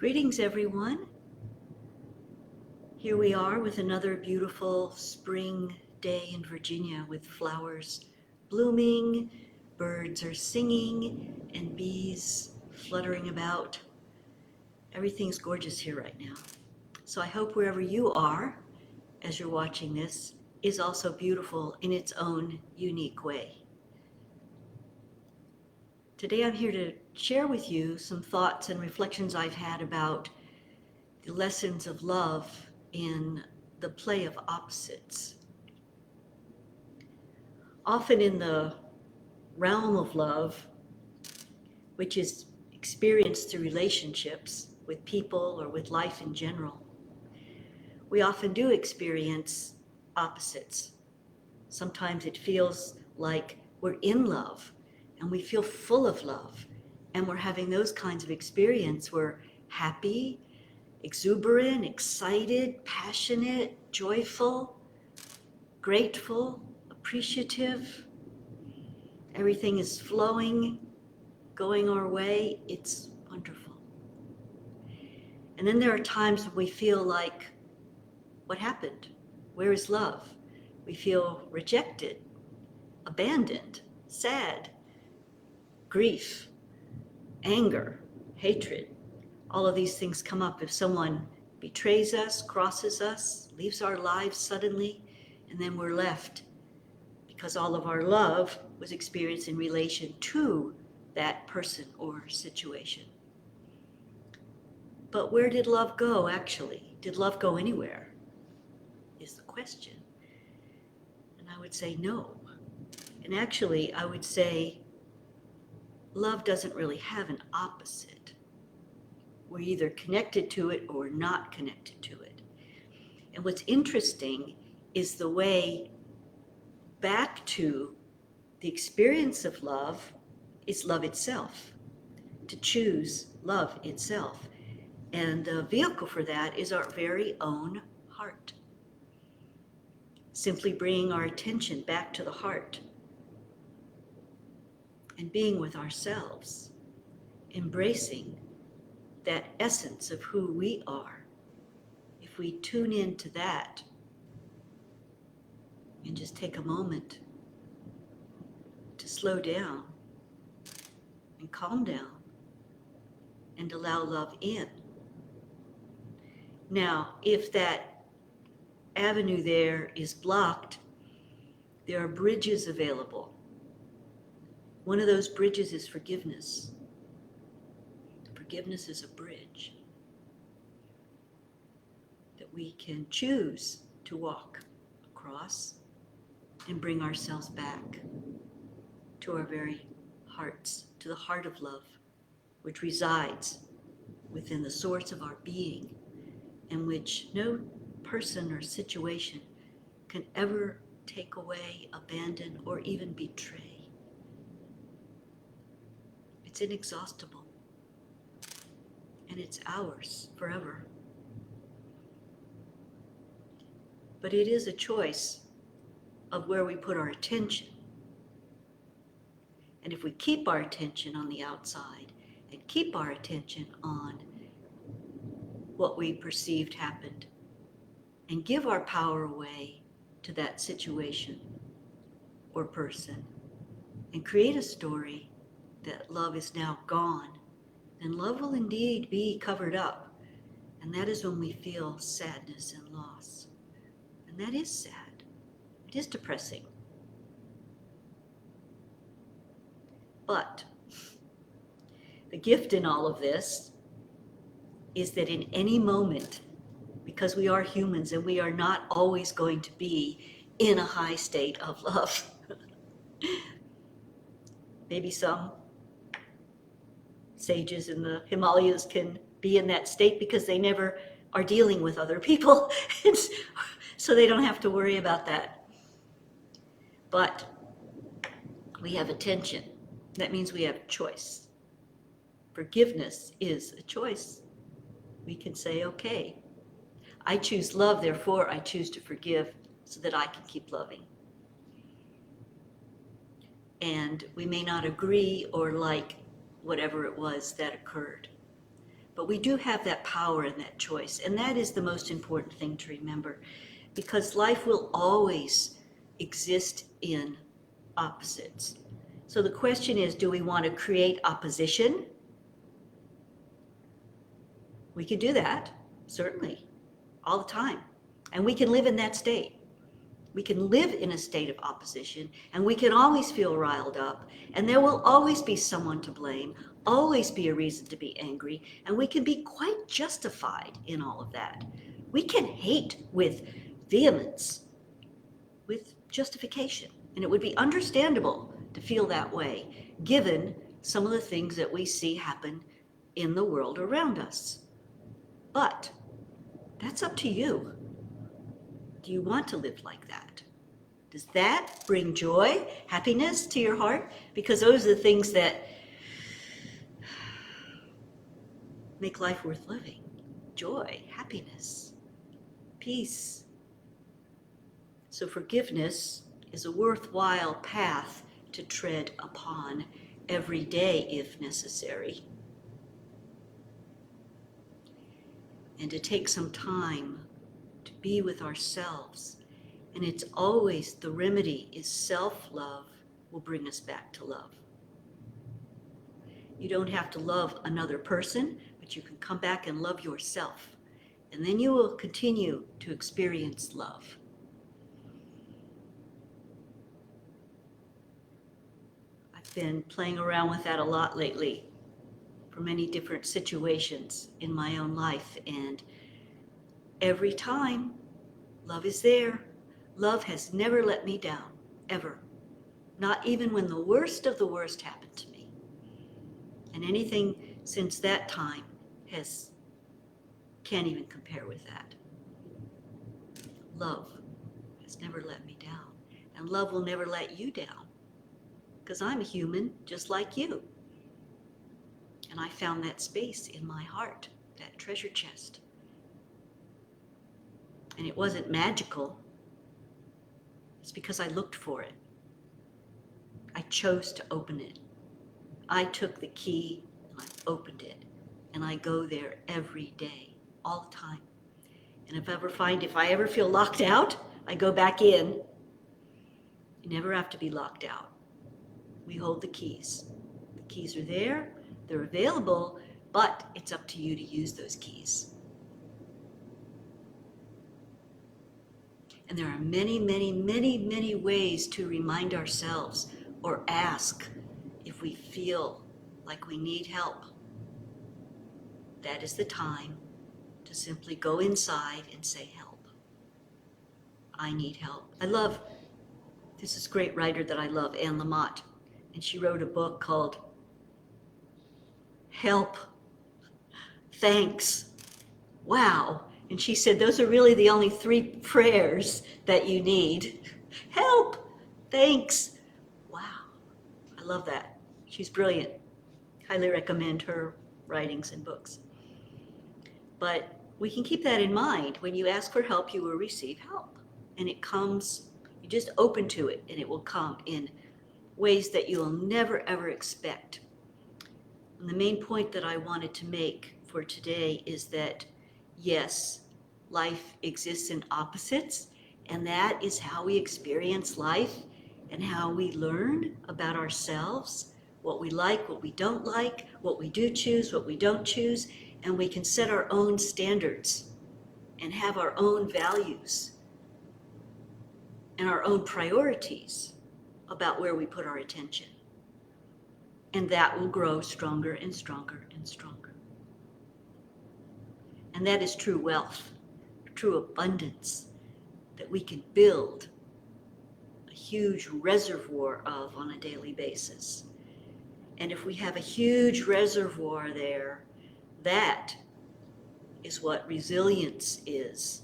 Greetings, everyone. Here we are with another beautiful spring day in Virginia with flowers blooming, birds are singing, and bees fluttering about. Everything's gorgeous here right now. So I hope wherever you are, as you're watching this, is also beautiful in its own unique way. Today I'm here to share with you some thoughts and reflections I've had about the lessons of love in the play of opposites. Often in the realm of love, which is experienced through relationships with people or with life in general, we often do experience opposites. Sometimes it feels like we're in love and we feel full of love, and we're having those kinds of experience. We're happy, exuberant, excited, passionate, joyful, grateful, appreciative. Everything is flowing, going our way. It's wonderful. And then there are times when we feel like, what happened? Where is love? We feel rejected, abandoned, sad, grief, anger, hatred. All of these things come up if someone betrays us, crosses us, leaves our lives suddenly, and then we're left because all of our love was experienced in relation to that person or situation. But where did love go, actually? Did love go anywhere? Is the question. And I would say no. And actually, I would say love doesn't really have an opposite. We're either connected to it or not connected to it. And what's interesting is the way back to the experience of love is love itself, to choose love itself. And the vehicle for that is our very own heart. Simply bringing our attention back to the heart and being with ourselves, embracing that essence of who we are. If we tune into that and just take a moment to slow down and calm down and allow love in. Now, if that avenue there is blocked, there are bridges available. One of those bridges is forgiveness. Forgiveness is a bridge that we can choose to walk across and bring ourselves back to our very hearts, to the heart of love, which resides within the source of our being, and which no person or situation can ever take away, abandon, or even betray. It's inexhaustible, and it's ours forever. But it is a choice of where we put our attention. And if we keep our attention on the outside and keep our attention on what we perceived happened and give our power away to that situation or person and create a story that love is now gone, then love will indeed be covered up. And that is when we feel sadness and loss. And that is sad. It is depressing. But the gift in all of this is that in any moment, because we are humans and we are not always going to be in a high state of love. Maybe some sages in the Himalayas can be in that state because they never are dealing with other people, so they don't have to worry about that. But we have attention. That means we have choice. Forgiveness is a choice. We can say, okay, I choose love, therefore I choose to forgive so that I can keep loving. And we may not agree or like whatever it was that occurred, But we do have that power and that choice. And that is the most important thing to remember, because life will always exist in opposites. So the question is, do we want to create opposition? We can do that, certainly, all the time. And we can live in that state. We can live in a state of opposition, and we can always feel riled up, and there will always be someone to blame, always be a reason to be angry, and we can be quite justified in all of that. We can hate with vehemence, with justification, and it would be understandable to feel that way, given some of the things that we see happen in the world around us. But that's up to you. Do you want to live like that? Does that bring joy, happiness to your heart? Because those are the things that make life worth living. Joy, happiness, peace. So forgiveness is a worthwhile path to tread upon every day if necessary. And to take some time to be with ourselves. And it's always, the remedy is self-love will bring us back to love. You don't have to love another person, but you can come back and love yourself. And then you will continue to experience love. I've been playing around with that a lot lately for many different situations in my own life. And every time, love is there. Love has never let me down, ever. Not even when the worst of the worst happened to me. And anything since that time can't even compare with that. Love has never let me down. And love will never let you down. Because I'm a human just like you. And I found that space in my heart, that treasure chest. And it wasn't magical. It's because I looked for it. I chose to open it. I took the key and I opened it. And I go there every day, all the time. And if I ever feel locked out, I go back in. You never have to be locked out. We hold the keys. The keys are there, they're available, but it's up to you to use those keys. And there are many, many, many, many ways to remind ourselves or ask if we feel like we need help. That is the time to simply go inside and say, help. I need help. This is a great writer that I love, Anne Lamott, and she wrote a book called Help, Thanks, Wow. And she said, those are really the only 3 prayers that you need. Help, thanks, wow. I love that. She's brilliant. Highly recommend her writings and books. But we can keep that in mind. When you ask for help, you will receive help. And it comes, you just open to it, and it will come in ways that you'll never, ever expect. And the main point that I wanted to make for today is that, yes, life exists in opposites, and that is how we experience life and how we learn about ourselves, what we like, what we don't like, what we do choose, what we don't choose, and we can set our own standards and have our own values and our own priorities about where we put our attention. And that will grow stronger and stronger and stronger. And that is true wealth, true abundance that we can build a huge reservoir of on a daily basis. And if we have a huge reservoir there, that is what resilience is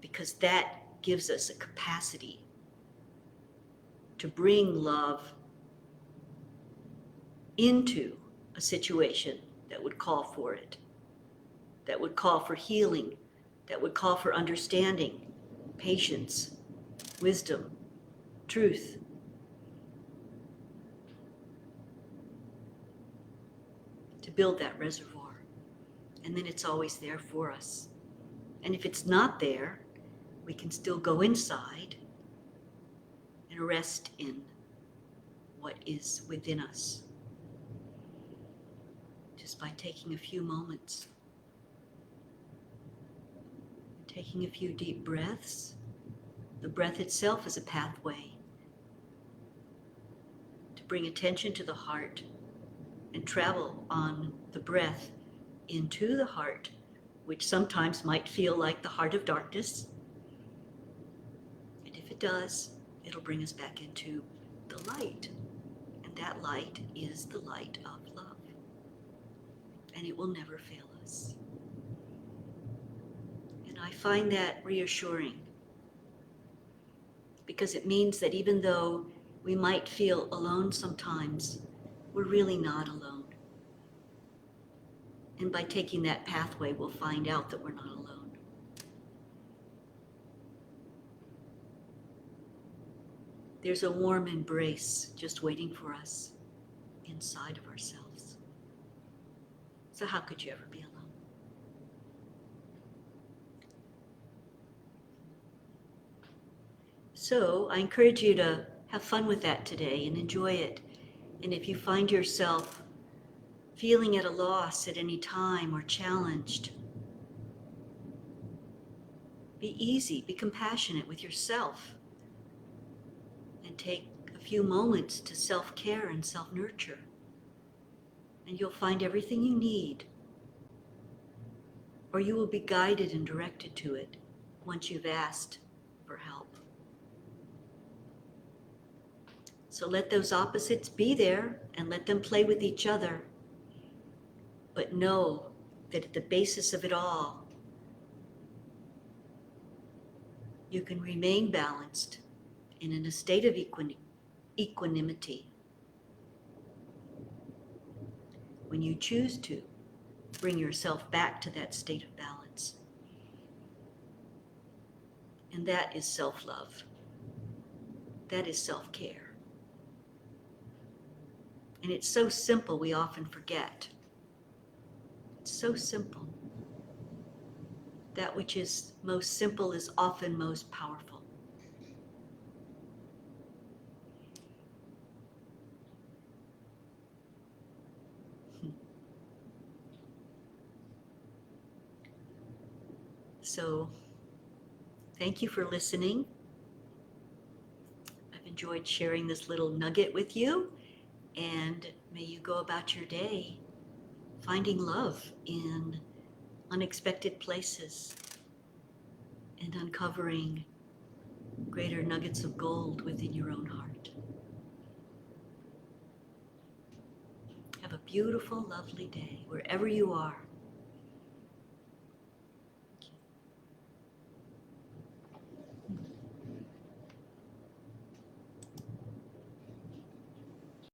because that gives us a capacity to bring love into a situation that would call for it, that would call for healing, that would call for understanding, patience, wisdom, truth. To build that reservoir. and then it's always there for us. And if it's not there, we can still go inside and rest in what is within us, just by taking a few moments, taking a few deep breaths. The breath itself is a pathway to bring attention to the heart and travel on the breath into the heart, which sometimes might feel like the heart of darkness. And if it does, it'll bring us back into the light. And that light is the light of love. And it will never fail us. And I find that reassuring, because it means that even though we might feel alone sometimes, we're really not alone. And by taking that pathway, we'll find out that we're not alone. There's a warm embrace just waiting for us inside of ourselves. So how could you ever be alone? So I encourage you to have fun with that today and enjoy it. And if you find yourself feeling at a loss at any time or challenged, be easy, be compassionate with yourself, and take a few moments to self-care and self-nurture. And you'll find everything you need, or you will be guided and directed to it once you've asked for help. So let those opposites be there and let them play with each other. But know that at the basis of it all, you can remain balanced and in a state of equanimity when you choose to bring yourself back to that state of balance. And that is self-love. That is self-care. And it's so simple we often forget. It's so simple. That which is most simple is often most powerful. So, thank you for listening. I've enjoyed sharing this little nugget with you, and may you go about your day finding love in unexpected places and uncovering greater nuggets of gold within your own heart. Have a beautiful, lovely day wherever you are.